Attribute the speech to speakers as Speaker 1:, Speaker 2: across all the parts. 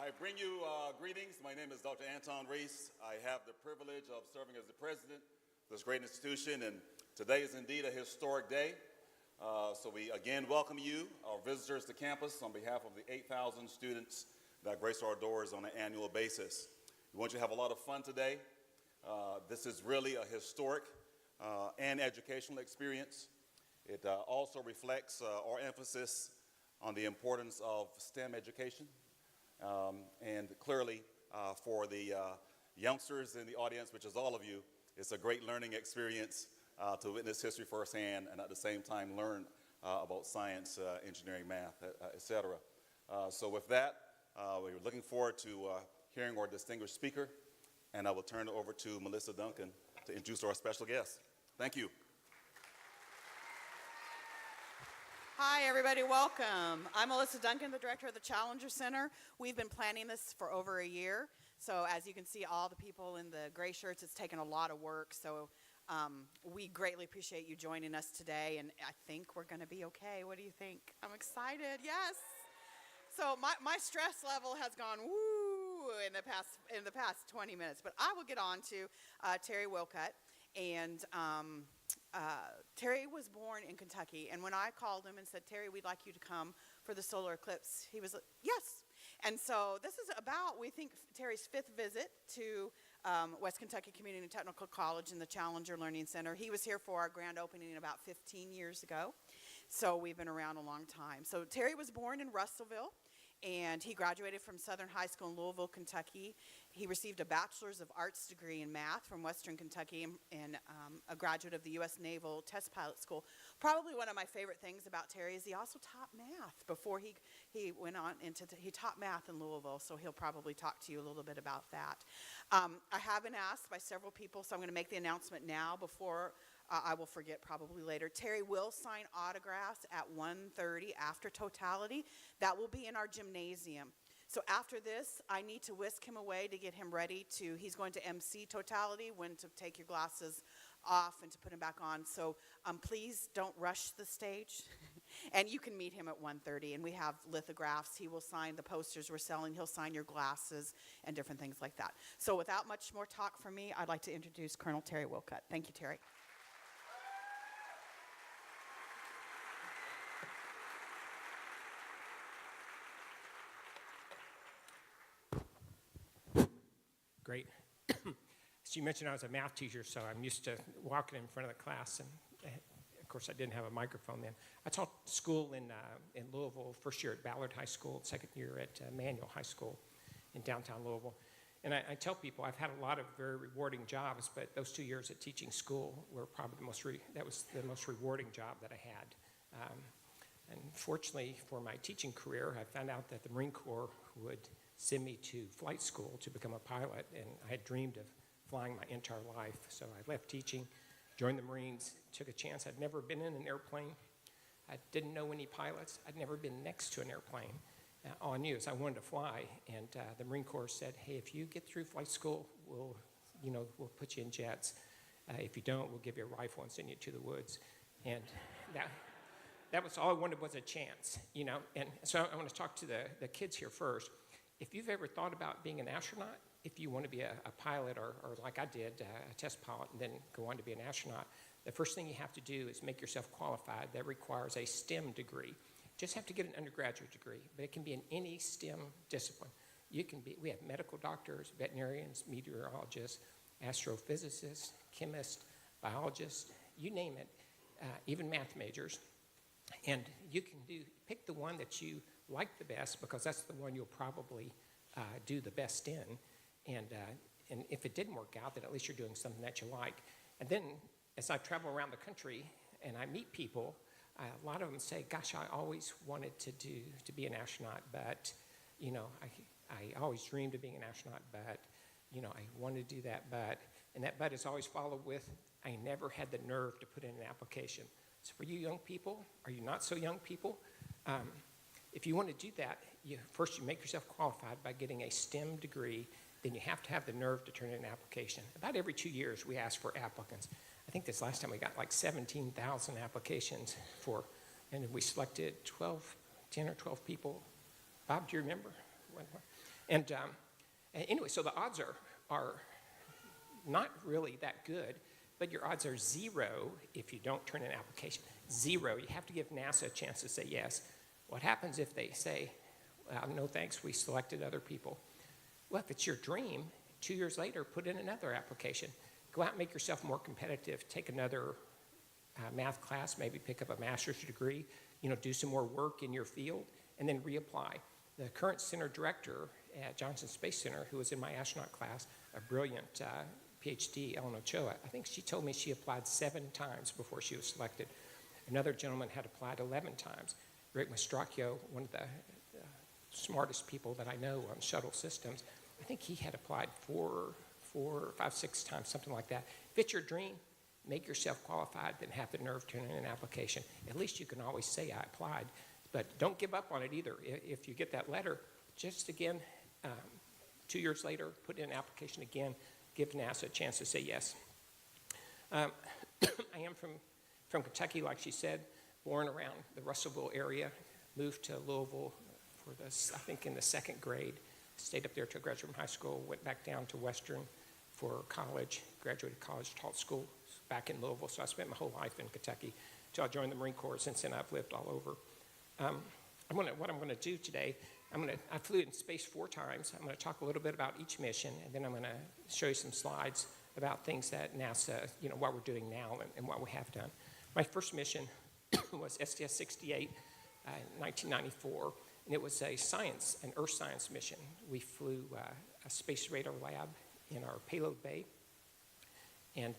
Speaker 1: I bring you greetings. My name is Dr. Anton Reese. I have the privilege of serving as the president of this great institution, and today is indeed a historic day. So we again welcome you, our visitors to campus, on behalf of the 8,000 students that grace our doors on an annual basis. We want you to have a lot of fun today. This is really a historic and educational experience. It also reflects our emphasis on the importance of STEM education. And clearly, for the youngsters in the audience, which is all of you, it's a great learning experience to witness history firsthand and at the same time learn about science, engineering, math, etc. So with that, we're looking forward to hearing our distinguished speaker, and I will turn it over to Elisa Duncan to introduce our special guest. Thank you.
Speaker 2: Hi, everybody. Welcome. I'm Elisa Duncan, the director of the Challenger Center. We've been planning this for over a year. So as you can see, all the people in the gray shirts, it's taken a lot of work. So we greatly appreciate you joining us today. And I think we're going to be okay. What do you think? I'm excited. Yes. So my stress level has gone woo in the past 20 minutes. But I will get on to Terry Wilcutt. And Terry was born in Kentucky, and when I called him and said, Terry, we'd like you to come for the solar eclipse, he was like, yes. And so this is about, we think, Terry's 5th visit to West Kentucky Community and Technical College in the Challenger Learning Center. He was here for our grand opening about 15 years ago, so we've been around a long time. So Terry was born in Russellville, and he graduated from Southern High School in Louisville, Kentucky. He received a Bachelor's of Arts degree in math from Western Kentucky and a graduate of the U.S. Naval Test Pilot School. Probably one of my favorite things about Terry is he also taught math before he went on into, he taught math in Louisville, so he'll probably talk to you a little bit about that. I have been asked by several people, so I'm going to make the announcement now before I will forget probably later. Terry will sign autographs at 1:30 after totality. That will be in our gymnasium. So after this, I need to whisk him away to get him ready to, he's going to MC totality, when to take your glasses off and to put them back on. So please don't rush the stage. And you can meet him at 1:30. And we have lithographs. He will sign the posters we're selling. He'll sign your glasses and different things like that. So without much more talk from me, I'd like to introduce Colonel Terry Wilcutt. Thank you, Terry.
Speaker 3: Great. As you mentioned, I was a math teacher, so I'm used to walking in front of the class, and of course I didn't have a microphone then. I taught school in Louisville, first year at Ballard High School, second year at Manual High School in downtown Louisville. And I tell people I've had a lot of very rewarding jobs, but those 2 years at teaching school were probably that was the most rewarding job that I had. And fortunately for my teaching career, I found out that the Marine Corps would send me to flight school to become a pilot, and I had dreamed of flying my entire life. So I left teaching, joined the Marines, took a chance. I'd never been in an airplane. I didn't know any pilots. I'd never been next to an airplane. All I knew is I wanted to fly, and the Marine Corps said, hey, if you get through flight school, we'll put you in jets. If you don't, we'll give you a rifle and send you to the woods. And that was all I wanted, was a chance, And so I want to talk to the kids here first. If you've ever thought about being an astronaut, if you want to be a pilot or like I did, a test pilot, and then go on to be an astronaut, the first thing you have to do is make yourself qualified. That requires a STEM degree. Just have to get an undergraduate degree, but it can be in any STEM discipline. We have medical doctors, veterinarians, meteorologists, astrophysicists, chemists, biologists, you name it, even math majors. And you can pick the one that you like the best, because that's the one you'll probably do the best in. And if it didn't work out, then at least you're doing something that you like. And then as I travel around the country and I meet people, a lot of them say, gosh, I always wanted to be an astronaut, but I always dreamed of being an astronaut, but I wanted to do that, and that but is always followed with, I never had the nerve to put in an application. So for you young people, or you not so young people, if you want to do that, first you make yourself qualified by getting a STEM degree. Then you have to have the nerve to turn in an application. About every 2 years, we ask for applicants. I think this last time we got like 17,000 applications and we selected 10 or 12 people. Bob, do you remember? And anyway, so the odds are not really that good, but your odds are 0 if you don't turn in an application. 0. You have to give NASA a chance to say yes. What happens if they say, no thanks, we selected other people? Well, if it's your dream, 2 years later, put in another application. Go out and make yourself more competitive. Take another math class, maybe pick up a master's degree, do some more work in your field, and then reapply. The current center director at Johnson Space Center, who was in my astronaut class, a brilliant PhD, Ellen Ochoa, I think she told me she applied 7 times before she was selected. Another gentleman had applied 11 times. Rick Mastracchio, one of the smartest people that I know on shuttle systems, I think he had applied 4, 5, 6 times, something like that. If it's your dream, make yourself qualified, then have the nerve to turn in an application. At least you can always say I applied, but don't give up on it either. If you get that letter, just again, 2 years later, put in an application again, give NASA a chance to say yes. I am from Kentucky, like she said, born around the Russellville area, moved to Louisville for this, I think in the 2nd grade, stayed up there till I graduated from high school, went back down to Western for college, graduated college, taught school back in Louisville, so I spent my whole life in Kentucky until I joined the Marine Corps. Since then, I've lived all over. What I'm going to do today, I flew in space 4 times. I'm going to talk a little bit about each mission, and then I'm going to show you some slides about things that NASA, what we're doing now and what we have done. My first mission was STS-68 in 1994, and it was an Earth science mission. We flew a space radar lab in our payload bay, and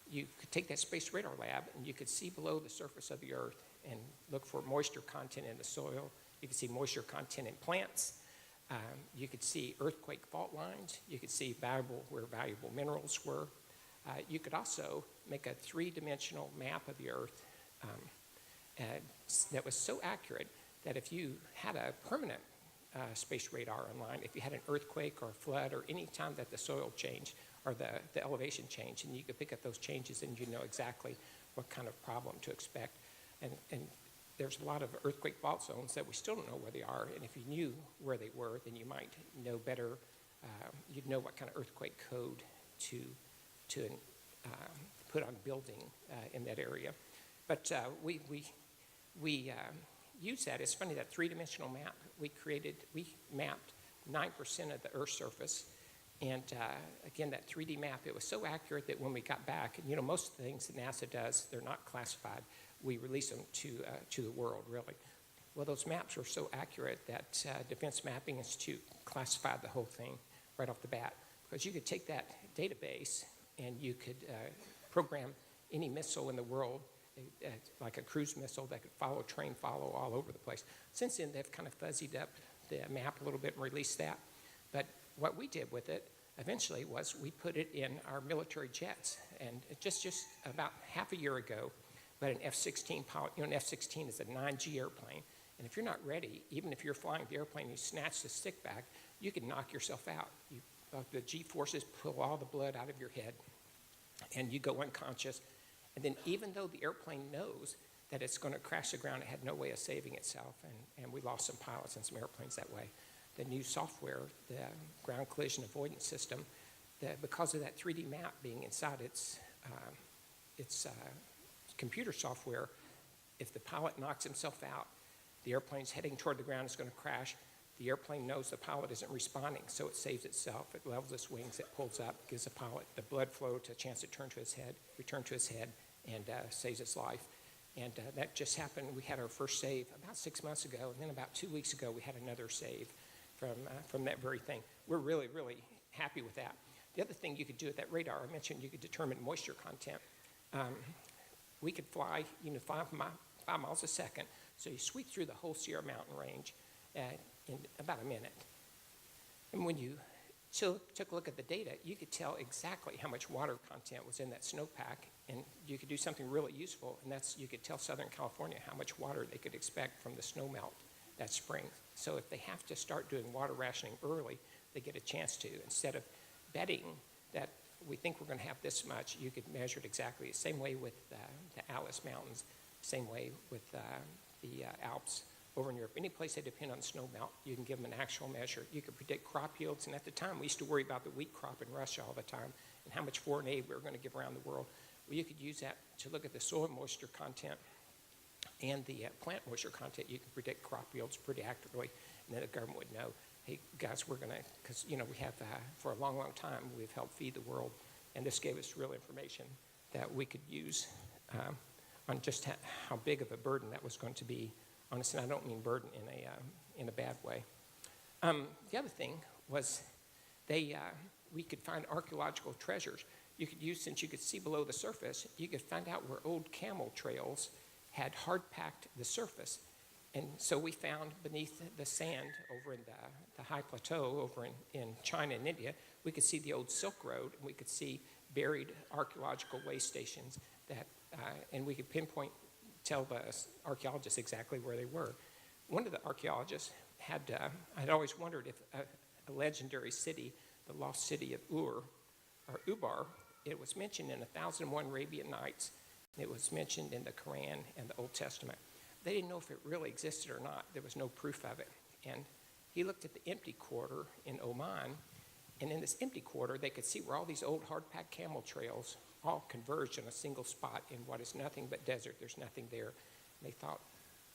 Speaker 3: you could take that space radar lab and you could see below the surface of the Earth and look for moisture content in the soil. You could see moisture content in plants. You could see earthquake fault lines. You could see where valuable minerals were. You could also make a 3-dimensional map of the Earth that was so accurate that if you had a permanent space radar online, if you had an earthquake or a flood or any time that the soil changed or the elevation changed, and you could pick up those changes and you know exactly what kind of problem to expect. And there's a lot of earthquake fault zones that we still don't know where they are, and if you knew where they were, then you might know better, you'd know what kind of earthquake code to put on building in that area. But we use that. It's funny, that 3-dimensional map we mapped 9% of the Earth's surface. And again, that 3D map, it was so accurate that when we got back, and most of the things that NASA does, they're not classified. We release them to the world, really. Well, those maps were so accurate that Defense Mapping Institute classified the whole thing right off the bat. Because you could take that database and you could program any missile in the world, like a cruise missile that could train follow all over the place. Since then, they've kind of fuzzied up the map a little bit and released that. But what we did with it eventually was we put it in our military jets. And just about half a year ago, we had an F-16 pilot. An F-16 is a 9G airplane. And if you're not ready, even if you're flying the airplane and you snatch the stick back, you can knock yourself out. The G-forces pull all the blood out of your head, and you go unconscious. And then even though the airplane knows that it's going to crash the ground, it had no way of saving itself, and we lost some pilots and some airplanes that way. The new software, the ground collision avoidance system, because of that 3D map being inside its computer software, if the pilot knocks himself out, the airplane's heading toward the ground, it's going to crash. The airplane knows the pilot isn't responding, so it saves itself. It levels its wings, it pulls up, gives the pilot the blood flow to a chance to return to his head, and saves its life. And that just happened. We had our first save about 6 months ago, and then about 2 weeks ago, we had another save from that very thing. We're really, really happy with that. The other thing you could do with that radar, I mentioned you could determine moisture content. We could fly 5 miles a second, so you sweep through the whole Sierra Mountain range in about a minute. And when you took a look at the data, you could tell exactly how much water content was in that snowpack, and you could do something really useful, and that's you could tell Southern California how much water they could expect from the snowmelt that spring. So if they have to start doing water rationing early, they get a chance to. Instead of betting that we think we're going to have this much, you could measure it exactly. Same way with the Atlas Mountains, same way with the Alps. over in Europe. Any place they depend on snowmelt, you can give them an actual measure. You can predict crop yields, and at the time, we used to worry about the wheat crop in Russia all the time and how much foreign aid we were going to give around the world. Well, you could use that to look at the soil moisture content and the plant moisture content. You can predict crop yields pretty accurately, and then the government would know, hey, guys, we're going to, because, we have, for a long, long time, we've helped feed the world, and this gave us real information that we could use on just how big of a burden that was going to be on us, and I don't mean burden in a bad way. The other thing was we could find archaeological treasures. You could use, since you could see below the surface, you could find out where old camel trails had hard-packed the surface. And so we found beneath the sand over in the high plateau over in China and India, we could see the old Silk Road, and we could see buried archaeological way stations that, and we could tell the archaeologists exactly where they were. One of the archaeologists I'd always wondered if a legendary city, the lost city of Ubar, it was mentioned in 1001 Arabian Nights, and it was mentioned in the Quran and the Old Testament. They didn't know if it really existed or not. There was no proof of it. And he looked at the empty quarter in Oman, and in this empty quarter, they could see where all these old hard-packed camel trails all converged in a single spot in what is nothing but desert. There's nothing there. And they thought,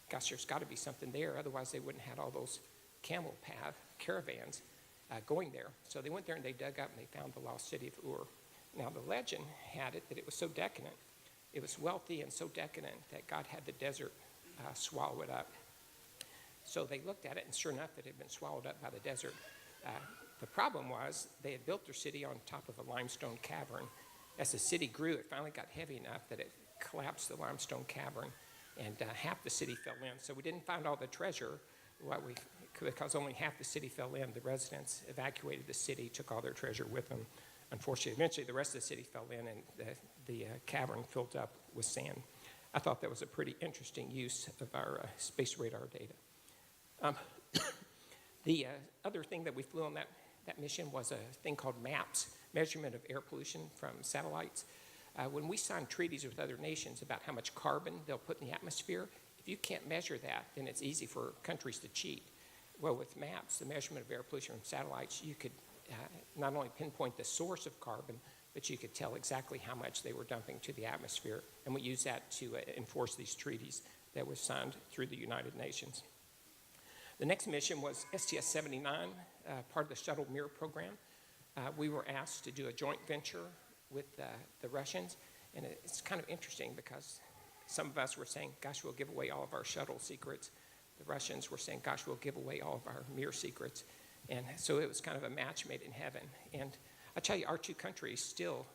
Speaker 3: gosh, there's got to be something there. Otherwise, they wouldn't have had all those camel path caravans going there. So they went there and they dug up and they found the lost city of Ur. Now, the legend had it that it was so decadent, it was wealthy and so decadent that God had the desert swallow it up. So they looked at it, and sure enough, it had been swallowed up by the desert. The problem was they had built their city on top of a limestone cavern. As the city grew, it finally got heavy enough that it collapsed the limestone cavern, and half the city fell in. So we didn't find all the treasure because only half the city fell in. The residents evacuated the city, took all their treasure with them. Unfortunately, eventually the rest of the city fell in, and the cavern filled up with sand. I thought that was a pretty interesting use of our space radar data. The other thing that we flew on that mission was a thing called MAPS, measurement of air pollution from satellites. When we sign treaties with other nations about how much carbon they'll put in the atmosphere, if you can't measure that, then it's easy for countries to cheat. Well, with MAPS, the measurement of air pollution from satellites, you could not only pinpoint the source of carbon, but you could tell exactly how much they were dumping to the atmosphere. And we use that to enforce these treaties that were signed through the United Nations. The next mission was STS-79, part of the Shuttle Mir program. We were asked to do a joint venture with the Russians, and it's kind of interesting because some of us were saying, gosh, we'll give away all of our shuttle secrets. The Russians were saying, gosh, we'll give away all of our Mir secrets. And so it was kind of a match made in heaven. And I tell you, our two countries still,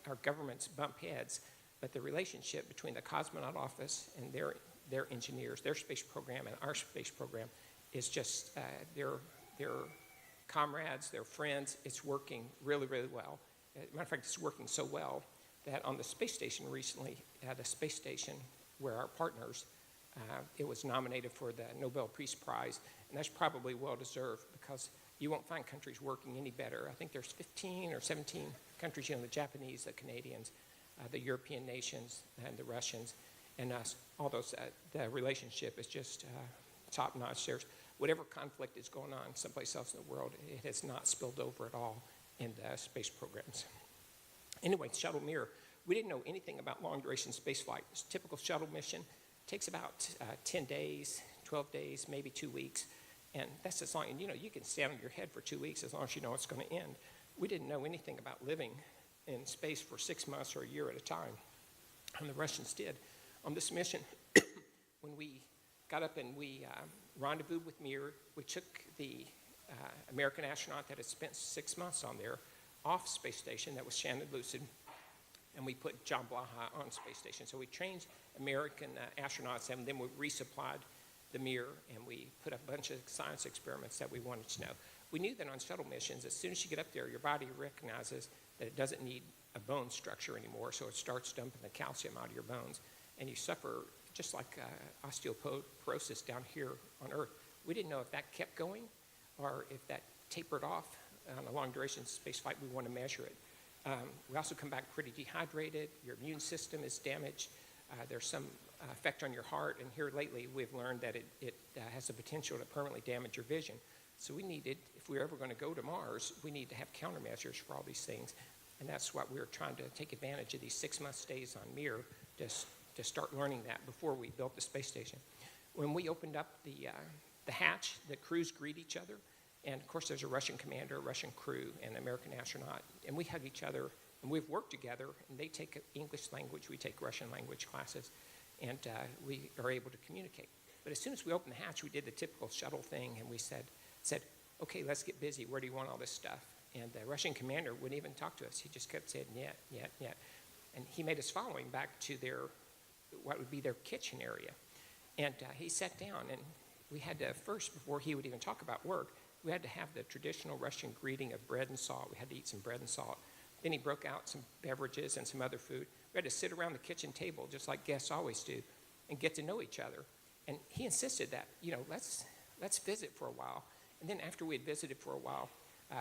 Speaker 3: our governments bump heads, but the relationship between the cosmonaut office and their engineers, their space program and our space program is just, they're comrades, they're friends. It's working really, really well. As a matter of fact, it's working so well that on the space station recently, the space station where our partners, it was nominated for the Nobel Peace Prize, and that's probably well-deserved because you won't find countries working any better. I think there's 15 or 17 countries, the Japanese, the Canadians, the European nations, and the Russians, and us. All those, the relationship is just top-notch. There's whatever conflict is going on someplace else in the world, it has not spilled over at all in the space programs. Anyway, Shuttle Mir, we didn't know anything about long-duration spaceflight. This typical shuttle mission takes about 10 days, 12 days, maybe 2 weeks. And that's as long, and you can stand on your head for 2 weeks as long as you know it's going to end. We didn't know anything about living in space for 6 months or a year at a time. And the Russians did. On this mission, when we got up and we rendezvoused with Mir, we took the American astronaut that had spent 6 months on there off space station, that was Shannon Lucid, and we put John Blaha on space station. So we trained American astronauts, and then we resupplied the Mir, and we put a bunch of science experiments that we wanted to know. We knew that on shuttle missions, as soon as you get up there, your body recognizes that it doesn't need a bone structure anymore, so it starts dumping the calcium out of your bones, and you suffer just like osteoporosis down here on Earth. We didn't know if that kept going or if that tapered off on a long-duration space flight. We want to measure it. We also come back pretty dehydrated. Your immune system is damaged. There's some effect on your heart. And here lately, we've learned that it has the potential to permanently damage your vision. So we needed, if we were ever going to go to Mars, we need to have countermeasures for all these things. And that's what we were trying to take advantage of these 6-month stays on Mir to start learning that before we built the space station. When we opened up the hatch, the crews greet each other. And of course, there's a Russian commander, a Russian crew, and an American astronaut. And we hug each other, and we've worked together. And they take English language, we take Russian language classes, and we are able to communicate. But as soon as we opened the hatch, we did the typical shuttle thing, and we said, okay, let's get busy. Where do you want all this stuff? And the Russian commander wouldn't even talk to us. He just kept saying, yeah. And he made us following back to what would be their kitchen area. And he sat down, and we had to first, before he would even talk about work, we had to have the traditional Russian greeting of bread and salt. We had to eat some bread and salt. Then he broke out some beverages and some other food. We had to sit around the kitchen table, just like guests always do, and get to know each other. And he insisted that, let's visit for a while. And then after we had visited for a while,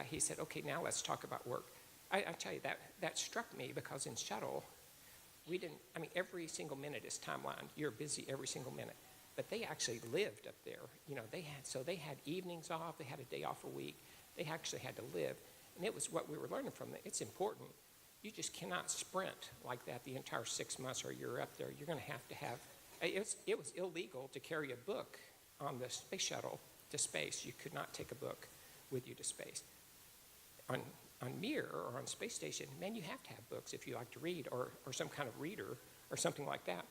Speaker 3: he said, okay, now let's talk about work. I tell you, that struck me because in shuttle, every single minute is timeline. You're busy every single minute. But they actually lived up there. They had evenings off. They had a day off a week. They actually had to live. And it was what we were learning from it. It's important. You just cannot sprint like that the entire 6 months or you're up there. You're going to have, it was illegal to carry a book on the space shuttle to space. You could not take a book with you to space. On Mir or on space station, man, you have to have books if you like to read or some kind of reader or something like that.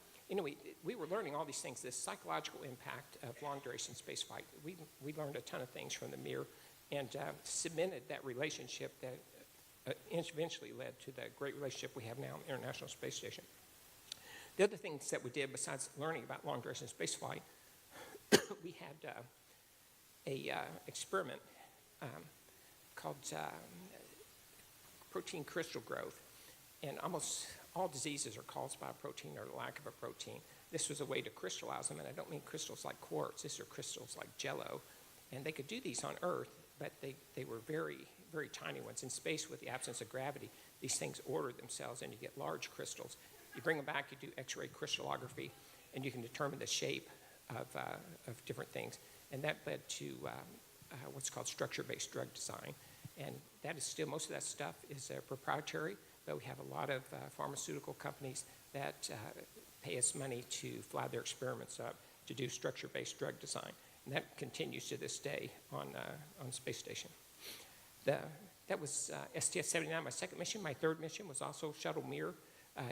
Speaker 3: We were learning all these things, this psychological impact of long-duration spaceflight. We learned a ton of things from the Mir and cemented that relationship that eventually led to the great relationship we have now on the International Space Station. The other things that we did besides learning about long-duration spaceflight, we had an experiment called protein crystal growth. And almost all diseases are caused by a protein or the lack of a protein. This was a way to crystallize them, and I don't mean crystals like quartz. These are crystals like Jell-O. And they could do these on Earth, but they were very, very tiny ones. In space, with the absence of gravity, these things order themselves, and you get large crystals. You bring them back, you do X-ray crystallography, and you can determine the shape of different things. And that led to what's called structure-based drug design. And that is still, most of that stuff is proprietary, but we have a lot of pharmaceutical companies that pay us money to fly their experiments up to do structure-based drug design. And that continues to this day on space station. That was STS-79, my second mission. My third mission was also Shuttle Mir.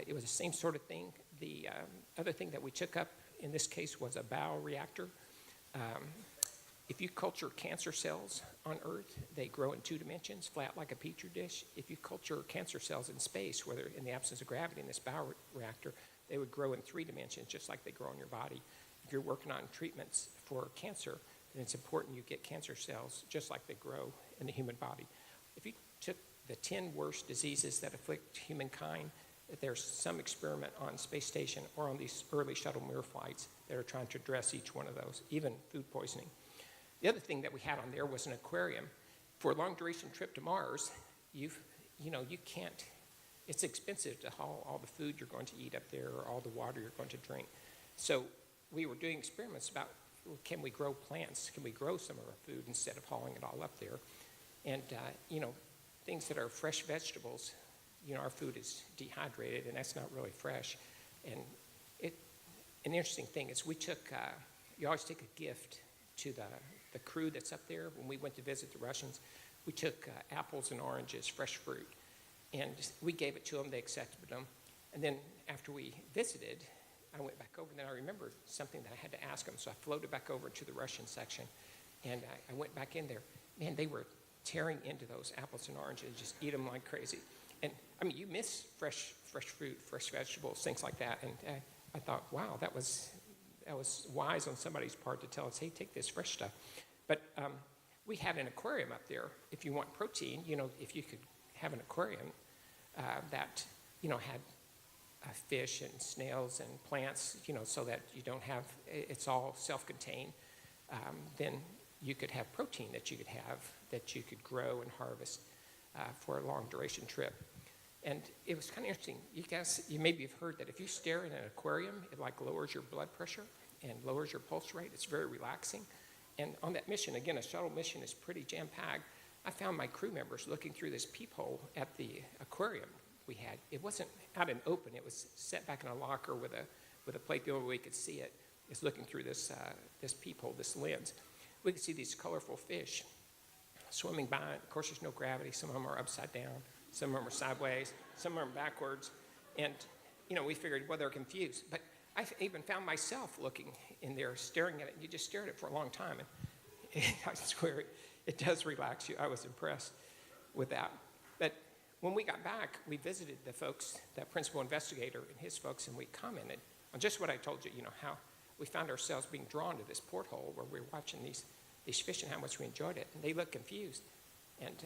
Speaker 3: It was the same sort of thing. The other thing that we took up in this case was a bioreactor. If you culture cancer cells on Earth, they grow in 2 dimensions, flat like a petri dish. If you culture cancer cells in space, whether in the absence of gravity in this bioreactor, they would grow in 3 dimensions, just like they grow in your body. If you're working on treatments for cancer, then it's important you get cancer cells just like they grow in the human body. If you took the 10 worst diseases that afflict humankind, there's some experiment on space station or on these early shuttle Mir flights that are trying to address each one of those, even food poisoning. The other thing that we had on there was an aquarium. For a long-duration trip to Mars, you can't, it's expensive to haul all the food you're going to eat up there or all the water you're going to drink. So we were doing experiments about, can we grow plants? Can we grow some of our food instead of hauling it all up there? And, things that are fresh vegetables, our food is dehydrated, and that's not really fresh. And an interesting thing is you always take a gift to the crew that's up there. When we went to visit the Russians, we took apples and oranges, fresh fruit, and we gave it to them. They accepted them. And then after we visited, I went back over, and then I remembered something that I had to ask them. So I floated back over to the Russian section, and I went back in there. Man, they were tearing into those apples and oranges, just eat them like crazy. And you miss fresh fruit, fresh vegetables, things like that. And I thought, wow, that was wise on somebody's part to tell us, hey, take this fresh stuff. But we had an aquarium up there. If you want protein, if you could have an aquarium that, had fish and snails and plants, so that you don't have, it's all self-contained, then you could have protein that you could grow and harvest for a long duration trip. And it was kind of interesting. You guys, you maybe have heard that if you stare in an aquarium, it like lowers your blood pressure and lowers your pulse rate. It's very relaxing. And on that mission, again, a shuttle mission is pretty jam-packed. I found my crew members looking through this peephole at the aquarium we had. It wasn't out and open. It was set back in a locker with a plate. The only way we could see it is looking through this peephole, this lens. We could see these colorful fish swimming by. Of course, there's no gravity. Some of them are upside down. Some of them are sideways. Some of them are backwards. And, we figured, well, they're confused. But I even found myself looking in there, staring at it. You just stare at it for a long time. And I swear, it does relax you. I was impressed with that. But when we got back, we visited the folks, that principal investigator and his folks, and we commented on just what I told you, how we found ourselves being drawn to this porthole where we were watching these fish and how much we enjoyed it. And they looked confused. And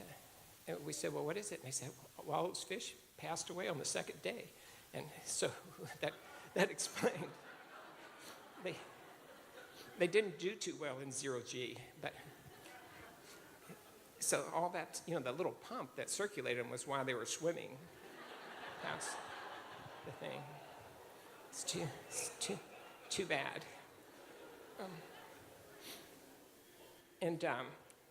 Speaker 3: we said, well, what is it? And they said, well, those fish passed away on the second day. And so that explained. They didn't do too well in 0G, but so all that, the little pump that circulated them was why they were swimming past the thing. It's too bad.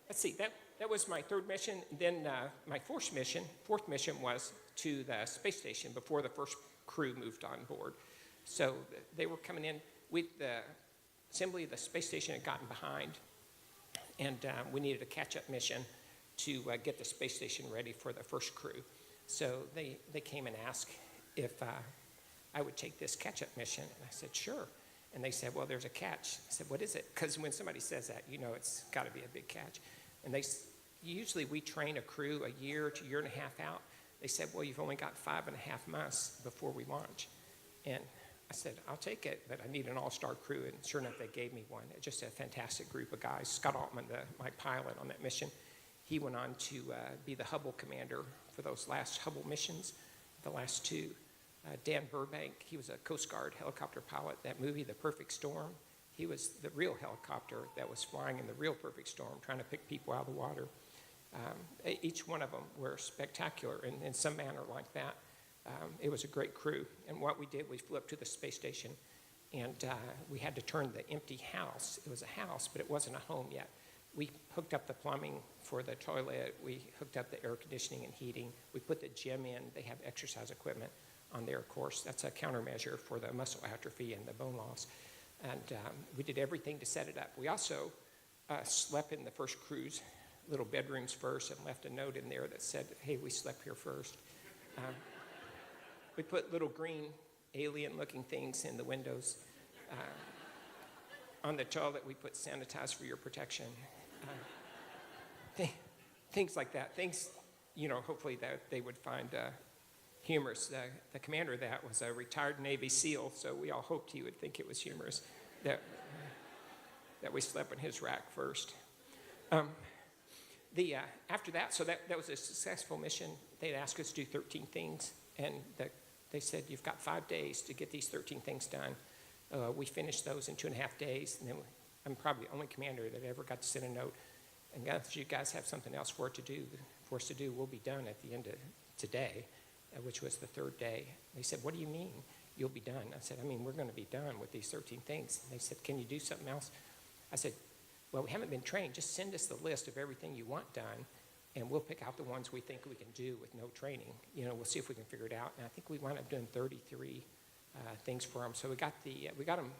Speaker 3: Let's see, that was my third mission. Then my fourth mission was to the space station before the first crew moved on board. So they were coming in. The assembly of the space station had gotten behind, and we needed a catch-up mission to get the space station ready for the first crew. So they came and asked if I would take this catch-up mission, and I said, sure. And they said, well, there's a catch. I said, what is it? Because when somebody says that, it's got to be a big catch. And usually we train a crew a year to year and a half out. They said, well, you've only got 5.5 months before we launch. And I said, I'll take it, but I need an all-star crew. And sure enough, they gave me one. Just a fantastic group of guys. Scott Altman, my pilot on that mission, he went on to be the Hubble commander for those last Hubble missions, the last two. Dan Burbank, he was a Coast Guard helicopter pilot. That movie, The Perfect Storm, he was the real helicopter that was flying in the real perfect storm, trying to pick people out of the water. Each one of them were spectacular in some manner like that. It was a great crew. And what we did, we flew up to the space station, and we had to turn the empty house. It was a house, but it wasn't a home yet. We hooked up the plumbing for the toilet. We hooked up the air conditioning and heating. We put the gym in. They have exercise equipment on there, of course. That's a countermeasure for the muscle atrophy and the bone loss. And we did everything to set it up. We also slept in the first crew's little bedrooms first and left a note in there that said, hey, we slept here first. We put little green alien-looking things in the windows. On the toilet, we put sanitize for your protection. Things like that. Things, hopefully that they would find humorous. The commander of that was a retired Navy SEAL, so we all hoped he would think it was humorous that we slept in his rack first. After that, so that was a successful mission. They'd asked us to do 13 things, and they said, you've got 5 days to get these 13 things done. We finished those in 2.5 days, and then I'm probably the only commander that ever got to send a note. And guys, if you guys have something else for us to do, we'll be done at the end of today, which was the third day. They said, what do you mean you'll be done? I said, we're going to be done with these 13 things. And they said, can you do something else? I said, well, we haven't been trained. Just send us the list of everything you want done, and we'll pick out the ones we think we can do with no training. We'll see if we can figure it out. And I think we wound up doing 33 things for them. So we got them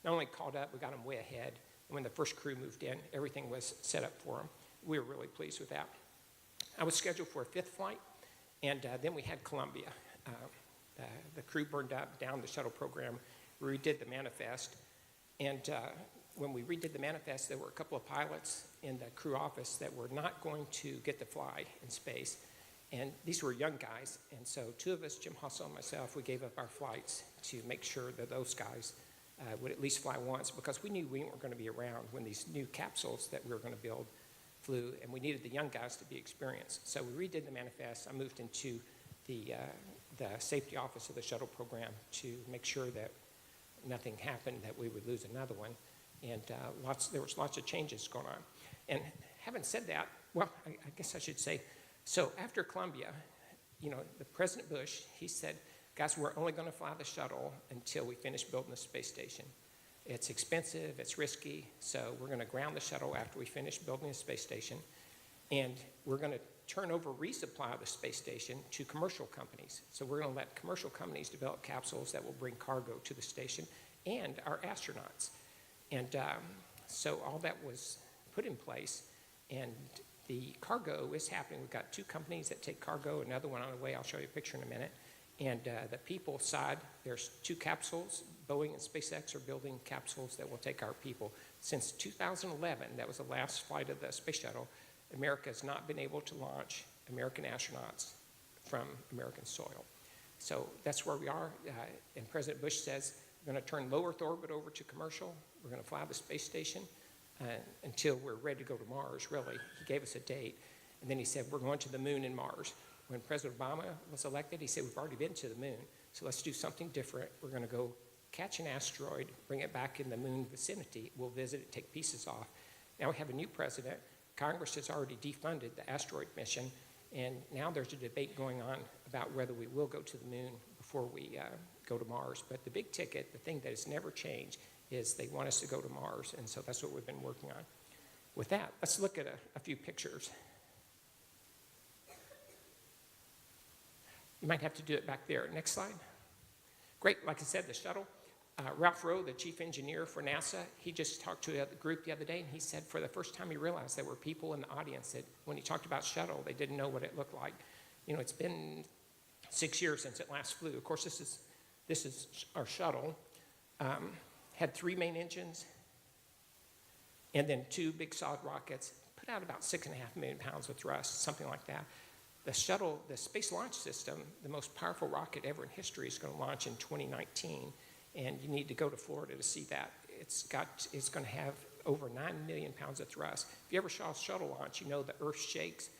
Speaker 3: not only called up, we got them way ahead. And when the first crew moved in, everything was set up for them. We were really pleased with that. I was scheduled for a 5th flight, and then we had Columbia. The crew burned down the shuttle program. We redid the manifest, and when we redid the manifest, there were a couple of pilots in the crew office that were not going to get to fly in space. And these were young guys, and so 2 of us, Jim Hussle and myself, we gave up our flights to make sure that those guys would at least fly once, because we knew we weren't going to be around when these new capsules that we were going to build flew, and we needed the young guys to be experienced. So we redid the manifest. I moved into the safety office of the shuttle program to make sure that nothing happened, that we would lose another one. And there was lots of changes going on. And having said that, well, I guess I should say, so after Columbia, the President Bush, he said, guys, we're only going to fly the shuttle until we finish building the space station. It's expensive, it's risky, so we're going to ground the shuttle after we finish building the space station, and we're going to turn over resupply of the space station to commercial companies. So we're going to let commercial companies develop capsules that will bring cargo to the station and our astronauts. And so all that was put in place, and the cargo is happening. We've got 2 companies that take cargo, another one on the way. I'll show you a picture in a minute. And the people side, there's 2 capsules. Boeing and SpaceX are building capsules that will take our people. Since 2011, that was the last flight of the space shuttle, America has not been able to launch American astronauts from American soil. So that's where we are. And President Bush says we're going to turn low Earth orbit over to commercial. We're going to fly the space station until we're ready to go to Mars, really. He gave us a date. And then he said, we're going to the moon and Mars. When President Obama was elected, he said, we've already been to the moon, so let's do something different. We're going to go catch an asteroid, bring it back in the moon vicinity. We'll visit it, take pieces off. Now we have a new president. Congress has already defunded the asteroid mission, and now there's a debate going on about whether we will go to the moon before we go to Mars. But the big ticket, the thing that has never changed, is they want us to go to Mars, and so that's what we've been working on. With that, let's look at a few pictures. You might have to do it back there. Next slide. Great, like I said, the shuttle. Ralph Rowe, the chief engineer for NASA, he just talked to a group the other day, and he said for the first time he realized there were people in the audience that when he talked about shuttle, they didn't know what it looked like. It's been 6 years since it last flew. Of course, this is our shuttle. Had 3 main engines, and then 2 big solid rockets, put out about 6.5 million pounds of thrust, something like that. The shuttle, the Space Launch System, the most powerful rocket ever in history, is going to launch in 2019, and you need to go to Florida to see that. It's going to have over 9 million pounds of thrust. If you ever saw a shuttle launch, you know the Earth shakes,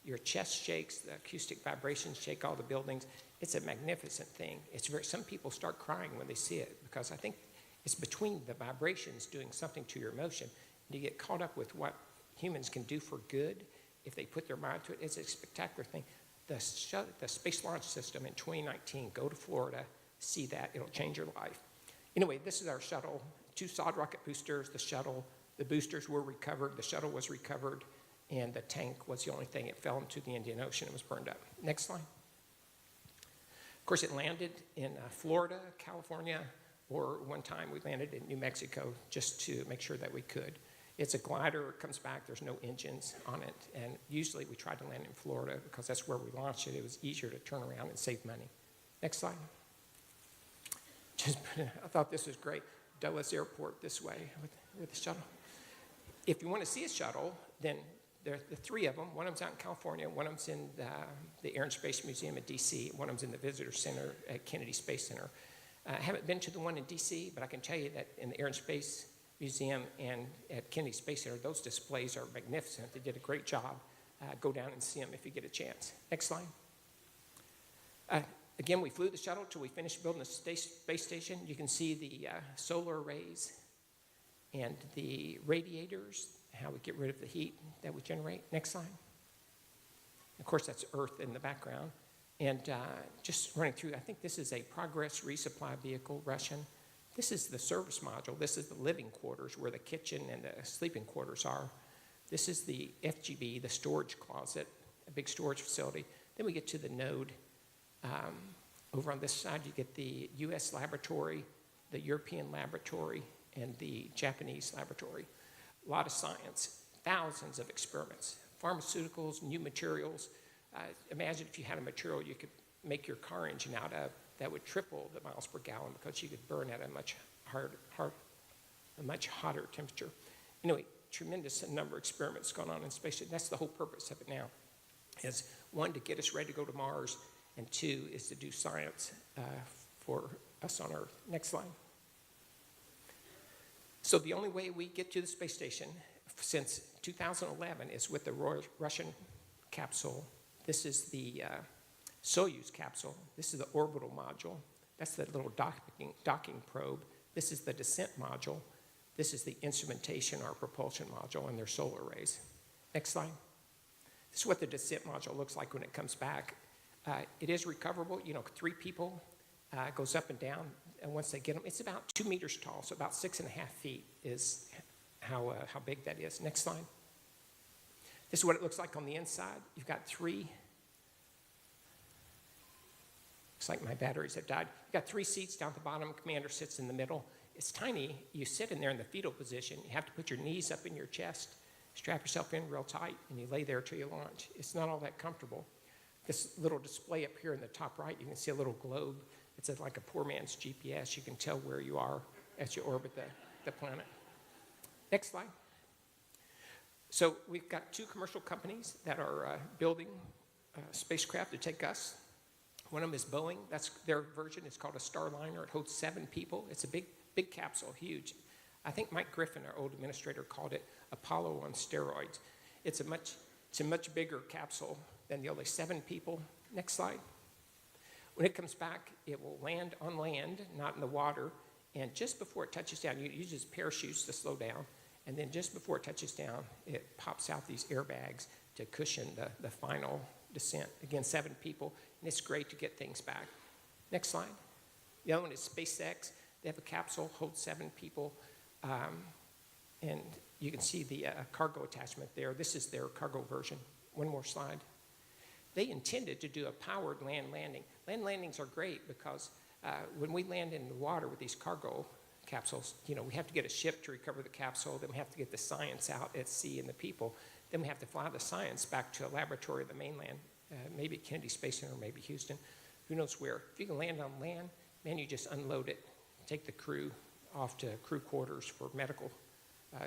Speaker 3: your chest shakes, the acoustic vibrations shake all the buildings. It's a magnificent thing. Some people start crying when they see it, because I think it's between the vibrations doing something to your emotion, and you get caught up with what humans can do for good if they put their mind to it. It's a spectacular thing. The Space Launch System in 2019, go to Florida, see that. It'll change your life. Anyway, this is our shuttle. 2 solid rocket boosters, the shuttle. The boosters were recovered. The shuttle was recovered, and the tank was the only thing. It fell into the Indian Ocean and was burned up. Next slide. Of course, it landed in Florida, California, or one time we landed in New Mexico just to make sure that we could. It's a glider, it comes back, there's no engines on it, and usually we try to land in Florida because that's where we launched it. It was easier to turn around and save money. Next slide. I thought this was great. Dulles Airport this way with the shuttle. If you want to see a shuttle, then there are the 3 of them. One of them's out in California, one of them's in the Air and Space Museum at DC, one of them's in the Visitor Center at Kennedy Space Center. I haven't been to the one in DC, but I can tell you that in the Air and Space Museum and at Kennedy Space Center, those displays are magnificent. They did a great job. Go down and see them if you get a chance. Next slide. Again, we flew the shuttle till we finished building the space station. You can see the solar arrays and the radiators, how we get rid of the heat that we generate. Next slide. Of course, that's Earth in the background. And just running through, I think this is a Progress resupply vehicle, Russian. This is the service module. This is the living quarters where the kitchen and the sleeping quarters are. This is the FGB, the storage closet, a big storage facility. Then we get to the node. Over on this side, you get the US laboratory, the European laboratory, and the Japanese laboratory. A lot of science, thousands of experiments, pharmaceuticals, new materials. Imagine if you had a material you could make your car engine out of that would triple the miles per gallon because you could burn at a much hotter temperature. Anyway, tremendous number of experiments going on in space. That's the whole purpose of it now, is 1, to get us ready to go to Mars, and 2, is to do science for us on Earth. Next slide. So the only way we get to the space station since 2011 is with the Russian capsule. This is the Soyuz capsule. This is the orbital module. That's the little docking probe. This is the descent module. This is the instrumentation or propulsion module and their solar arrays. Next slide. This is what the descent module looks like when it comes back. It is recoverable. 3 people goes up and down, and once they get them, it's about 2 meters tall, so about 6.5 feet is how big that is. Next slide. This is what it looks like on the inside. You've got 3. Looks like my batteries have died. You've got 3 seats down at the bottom. Commander sits in the middle. It's tiny. You sit in there in the fetal position. You have to put your knees up in your chest, strap yourself in real tight, and you lay there till you launch. It's not all that comfortable. This little display up here in the top right, you can see a little globe. It's like a poor man's GPS. You can tell where you are as you orbit the planet. Next slide. So we've got 2 commercial companies that are building spacecraft to take us. One of them is Boeing. That's their version. It's called a Starliner. It holds 7 people. It's a big capsule, huge. I think Mike Griffin, our old administrator, called it Apollo on steroids. It's a much bigger capsule than the other 7 people. Next slide. When it comes back, it will land on land, not in the water. And just before it touches down, it uses parachutes to slow down. And then just before it touches down, it pops out these airbags to cushion the final descent. Again, 7 people, and it's great to get things back. Next slide. The other one is SpaceX. They have a capsule, holds 7 people. And you can see the cargo attachment there. This is their cargo version. One more slide. They intended to do a powered land landing. Land landings are great because when we land in the water with these cargo capsules, we have to get a ship to recover the capsule, then we have to get the science out at sea and the people, then we have to fly the science back to a laboratory of the mainland, maybe at Kennedy Space Center, maybe Houston, who knows where. If you can land on land, man, you just unload it, take the crew off to crew quarters for medical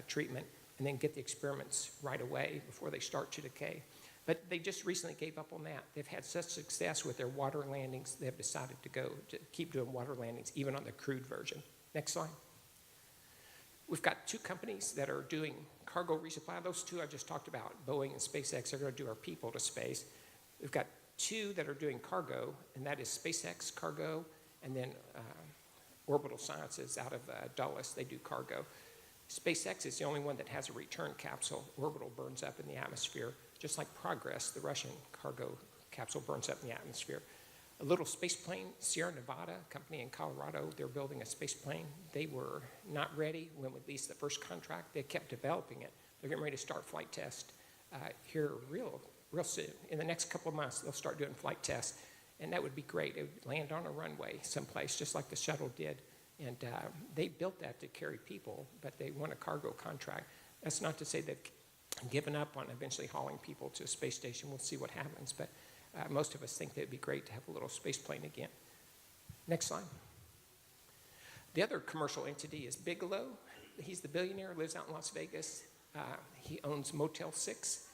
Speaker 3: treatment, and then get the experiments right away before they start to decay. But they just recently gave up on that. They've had such success with their water landings, they've decided to keep doing water landings, even on the crewed version. Next slide. We've got 2 companies that are doing cargo resupply. Those 2 I just talked about, Boeing and SpaceX, are going to do our people to space. We've got 2 that are doing cargo, and that is SpaceX Cargo, and then Orbital Sciences out of Dulles. They do cargo. SpaceX is the only one that has a return capsule. Orbital burns up in the atmosphere, just like Progress, the Russian cargo capsule, burns up in the atmosphere. A little space plane, Sierra Nevada, a company in Colorado, they're building a space plane. They were not ready when we leased the first contract. They kept developing it. They're getting ready to start flight test here real soon. In the next couple of months, they'll start doing flight tests, and that would be great. It would land on a runway someplace, just like the shuttle did. And they built that to carry people, but they won a cargo contract. That's not to say they've given up on eventually hauling people to a space station. We'll see what happens, but most of us think that it'd be great to have a little space plane again. Next slide. The other commercial entity is Bigelow. He's the billionaire, lives out in Las Vegas. He owns Motel 6,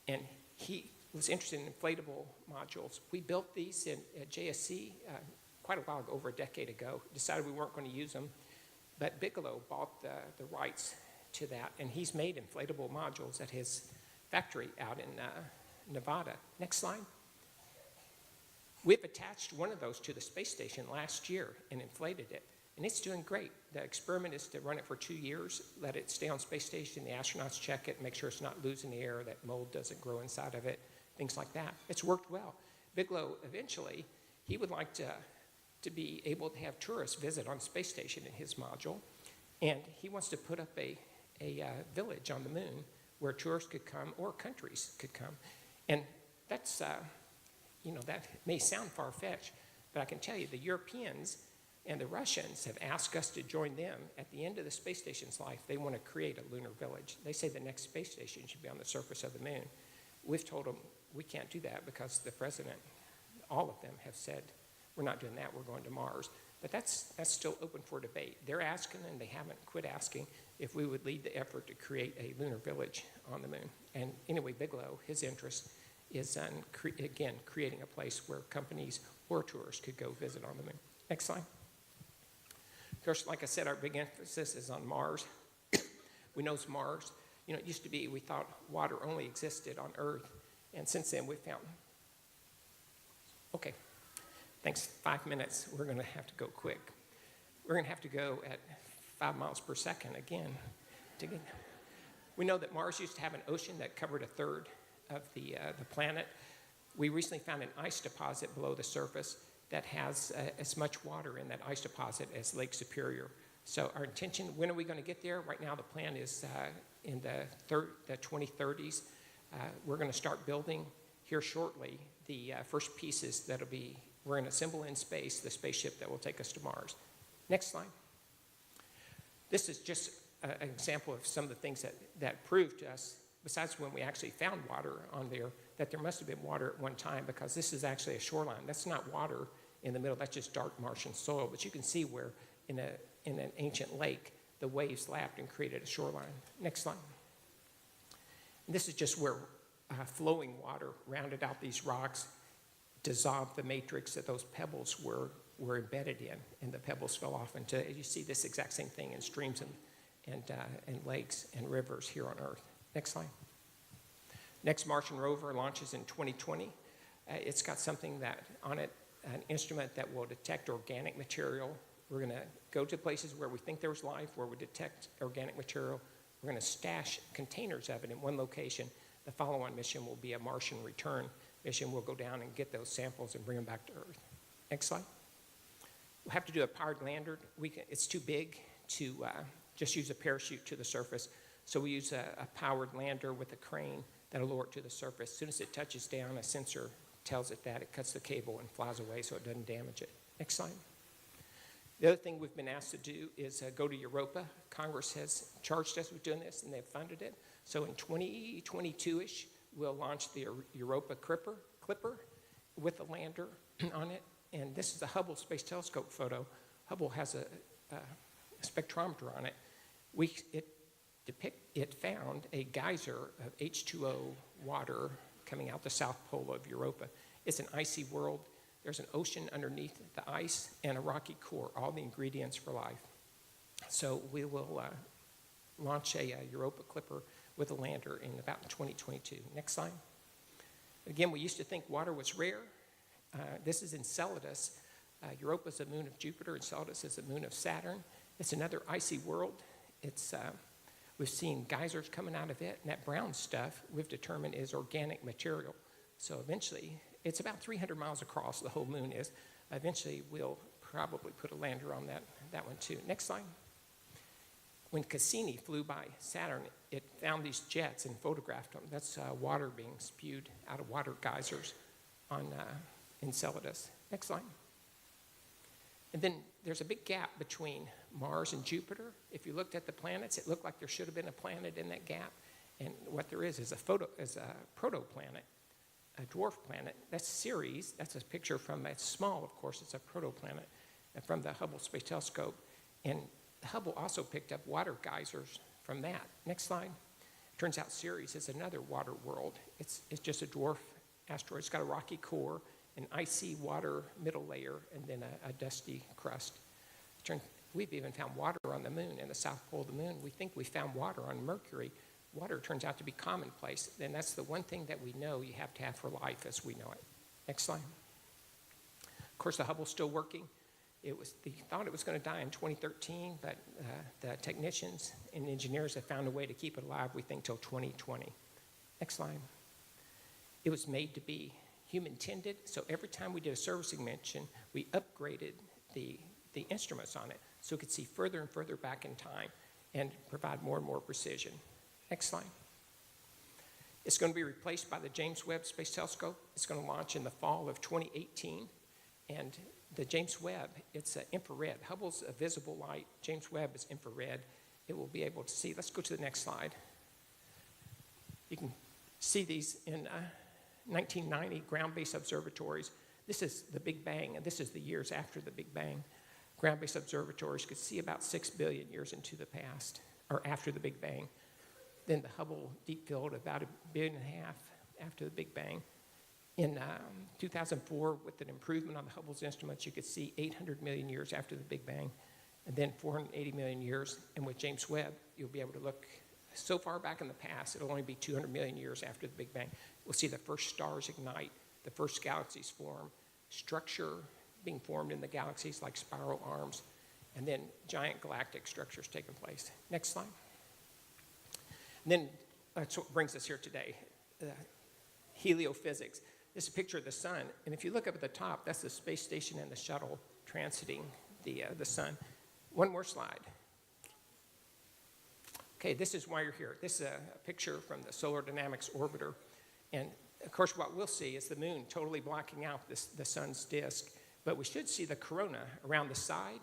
Speaker 3: and he was interested in inflatable modules. We built these at JSC quite a while ago, over a decade ago. Decided we weren't going to use them, but Bigelow bought the rights to that, and he's made inflatable modules at his factory out in Nevada. Next slide. We've attached one of those to the space station last year and inflated it, and it's doing great. The experiment is to run it for 2 years, let it stay on space station, the astronauts check it, make sure it's not losing the air, that mold doesn't grow inside of it, things like that. It's worked well. Bigelow, eventually, he would like to be able to have tourists visit on space station in his module, and he wants to put up a village on the moon where tourists could come or countries could come. And that's, that may sound far-fetched, but I can tell you the Europeans and the Russians have asked us to join them. At the end of the space station's life, they want to create a lunar village. They say the next space station should be on the surface of the moon. We've told them we can't do that because the president, all of them have said, we're not doing that, we're going to Mars. But that's still open for debate. They're asking, and they haven't quit asking, if we would lead the effort to create a lunar village on the moon. And anyway, Bigelow, his interest is on, creating a place where companies or tourists could go visit on the moon. Next slide. Of course, like I said, our big emphasis is on Mars. We know it's Mars. It used to be we thought water only existed on Earth, and since then we've found. Okay, thanks. 5 minutes. We're going to have to go quick. We're going to have to go at 5 miles per second again. We know that Mars used to have an ocean that covered a third of the planet. We recently found an ice deposit below the surface that has as much water in that ice deposit as Lake Superior. So our intention, when are we going to get there? Right now the plan is in the 2030s. We're going to start building here shortly the first pieces that'll be, we're going to assemble in space the spaceship that will take us to Mars. Next slide. This is just an example of some of the things that proved to us, besides when we actually found water on there, that there must have been water at one time, because this is actually a shoreline. That's not water in the middle, that's just dark Martian soil. But you can see where in an ancient lake, the waves lapped and created a shoreline. Next slide. And this is just where flowing water rounded out these rocks, dissolved the matrix that those pebbles were embedded in, and the pebbles fell off into, you see this exact same thing in streams and lakes and rivers here on Earth. Next slide. Next Martian rover launches in 2020. It's got something that on it, an instrument that will detect organic material. We're going to go to places where we think there's life, where we detect organic material. We're going to stash containers of it in one location. The follow-on mission will be a Martian return mission. We'll go down and get those samples and bring them back to Earth. Next slide. We'll have to do a powered lander. It's too big to just use a parachute to the surface. So we use a powered lander with a crane that'll lower it to the surface. As soon as it touches down, a sensor tells it that. It cuts the cable and flies away so it doesn't damage it. Next slide. The other thing we've been asked to do is go to Europa. Congress has charged us with doing this, and they've funded it. So in 2022-ish, we'll launch the Europa Clipper with a lander on it. And this is a Hubble Space Telescope photo. Hubble has a spectrometer on it. It found a geyser of H2O water coming out the South Pole of Europa. It's an icy world. There's an ocean underneath the ice and a rocky core, all the ingredients for life. So we will launch a Europa Clipper with a lander in about 2022. Next slide. Again, we used to think water was rare. This is Enceladus. Europa is a moon of Jupiter. Enceladus is a moon of Saturn. It's another icy world. We've seen geysers coming out of it, and that brown stuff we've determined is organic material. So eventually, it's about 300 miles across, the whole moon is. Eventually, we'll probably put a lander on that one too. Next slide. When Cassini flew by Saturn, it found these jets and photographed them. That's water being spewed out of water geysers on Enceladus. Next slide. And then there's a big gap between Mars and Jupiter. If you looked at the planets, it looked like there should have been a planet in that gap. And what there is a protoplanet, a dwarf planet. That's Ceres. That's a picture from, it's small, of course, it's a protoplanet, from the Hubble Space Telescope. And Hubble also picked up water geysers from that. Next slide. Turns out Ceres is another water world. It's just a dwarf asteroid. It's got a rocky core, an icy water middle layer, and then a dusty crust. We've even found water on the moon, in the south pole of the moon. We think we found water on Mercury. Water turns out to be commonplace, and that's the one thing that we know you have to have for life as we know it. Next slide. Of course, the Hubble's still working. They thought it was going to die in 2013, but the technicians and engineers have found a way to keep it alive, we think, till 2020. Next slide. It was made to be human-tended, so every time we did a servicing mission, we upgraded the instruments on it so it could see further and further back in time and provide more and more precision. Next slide. It's going to be replaced by the James Webb Space Telescope. It's going to launch in the fall of 2018. And the James Webb, it's infrared. Hubble's a visible light. James Webb is infrared. It will be able to see. Let's go to the next slide. You can see these in 1990 ground-based observatories. This is the Big Bang, and this is the years after the Big Bang. Ground-based observatories could see about 6 billion years into the past, or after the Big Bang. Then the Hubble Deep Field, about 1.5 billion after the Big Bang. In 2004, with an improvement on the Hubble's instruments, you could see 800 million years after the Big Bang, and then 480 million years. And with James Webb, you'll be able to look so far back in the past, it'll only be 200 million years after the Big Bang. We'll see the first stars ignite, the first galaxies form, structure being formed in the galaxies like spiral arms, and then giant galactic structures taking place. Next slide. And then that's what brings us here today, heliophysics. This is a picture of the sun. And if you look up at the top, that's the space station and the shuttle transiting the sun. One more slide. Okay, this is why you're here. This is a picture from the Solar Dynamics Orbiter. And of course, what we'll see is the moon totally blocking out the sun's disk. But we should see the corona around the side.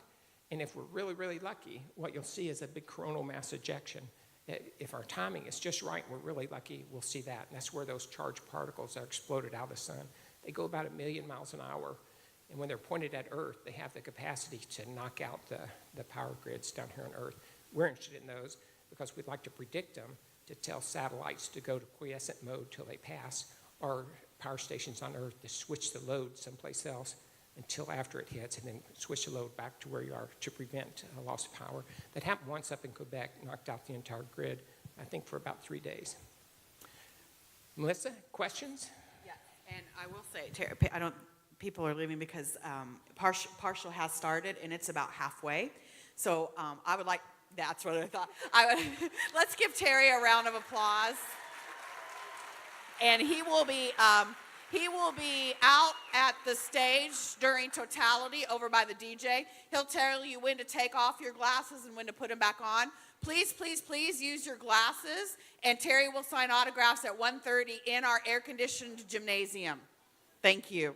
Speaker 3: And if we're really, really lucky, what you'll see is a big coronal mass ejection. If our timing is just right, we're really lucky, we'll see that. And that's where those charged particles are exploded out of the sun. They go about 1 million miles an hour. And when they're pointed at Earth, they have the capacity to knock out the power grids down here on Earth. We're interested in those because we'd like to predict them to tell satellites to go to quiescent mode till they pass, or power stations on Earth to switch the load someplace else until after it hits, and then switch the load back to where you are to prevent a loss of power. That happened once up in Quebec, knocked out the entire grid, I think for about 3 days. Melissa, questions?
Speaker 2: Yeah, and I will say, Terry, people are leaving because partial has started, and it's about halfway. So I would like, that's what I thought. Let's give Terry a round of applause. And he will be out at the stage during totality over by the DJ. He'll tell you when to take off your glasses and when to put them back on. Please, please, please use your glasses. And Terry will sign autographs at 1:30 in our air-conditioned gymnasium. Thank you.